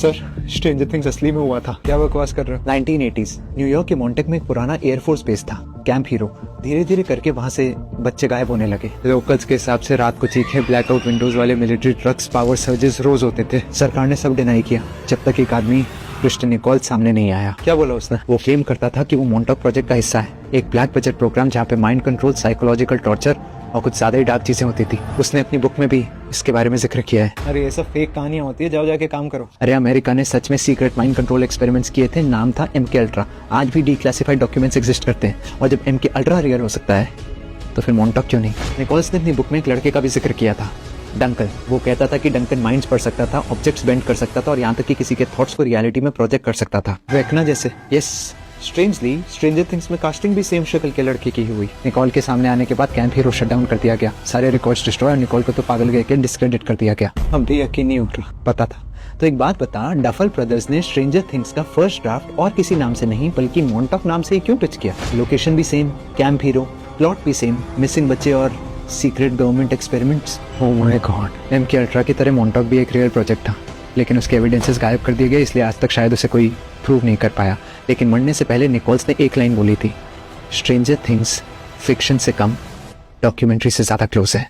Sir, stranger things असली में हुआ था। क्या बकवास कर रहे हो? 1980s न्यूयॉर्क के मॉन्टेक में एक पुराना एयरफोर्स बेस था, कैंप हीरो। धीरे धीरे करके वहाँ से बच्चे गायब होने लगे। लोकल्स के हिसाब से रात को चीखे, ब्लैकआउट विंडोज वाले मिलिट्री ट्रक्स, पावर सर्जेस रोज होते थे। सरकार ने सब डिनाई किया जब तक एक आदमी क्रिस्टियन निकोल्स सामने नहीं आया। क्या बोला उसने? वो क्लेम करता था कि वो मॉन्टॉक प्रोजेक्ट का हिस्सा है, एक ब्लैक बजट प्रोग्राम जहाँ पे माइंड कंट्रोल, साइकोलॉजिकल टॉर्चर और कुछ ज्यादा ही डार्क चीजें होती थी। उसने अपनी बुक में भी इसके बारे में जिक्र किया है। अरे ये सब फेक कहानियां होती है, जाओ जाके काम करो। अरे अमेरिका ने सच में सीक्रेट माइंड कंट्रोल एक्सपेरिमेंट्स किए थे, नाम था MK अल्ट्रा। आज भी डिक्लासिफाइड डॉक्यूमेंट्स एग्जिस्ट करते हैं, और जब MK अल्ट्रा रियल हो सकता है तो फिर मॉन्टॉक क्यों नहीं? निकोल्स ने अपनी बुक में एक लड़के का भी जिक्र किया था, डंकन। वो कहता था कि डंकन माइंड्स पढ़ सकता था, ऑब्जेक्ट्स बेंड कर सकता था और यहाँ तक कि किसी के थॉट्स को रियलिटी में प्रोजेक्ट कर सकता था। वेकना जैसे। यस। स्ट्रेंजली स्ट्रेंजर थिंग्स में कास्टिंग भी सेम शक्ल के लड़के की हुई। निकोल के सामने आने के बाद कैंप हीरो शट डाउन कर दिया गया, सारे रिकॉर्ड्स डिस्ट्रॉय और निकोल को तो पागल कह के डिस्क्रेडिट कर दिया गया। अब भी यकीन नहीं उठ रहा। पता था। तो एक बात बता, डफल ब्रदर्स ने स्ट्रेंजर थिंग्स का फर्स्ट ड्राफ्ट और किसी नाम से नहीं बल्कि मॉन्टॉक नाम से ही क्यों पिच किया? लोकेशन भी सेम, कैंप हीरो, प्लॉट भी सेम, मिसिंग बच्चे और secret government experiments. Oh my God. MK ultra की तरह मॉन्टॉक भी एक रियल प्रोजेक्ट था, लेकिन उसके एविडेंसेस गायब कर दिए गए, इसलिए आज तक शायद उसे कोई प्रूव नहीं कर पाया। लेकिन मरने से पहले निकोल्स ने एक लाइन बोली थी, स्ट्रेंजर थिंग्स फिक्शन से कम, डॉक्यूमेंट्री से ज्यादा क्लोज है।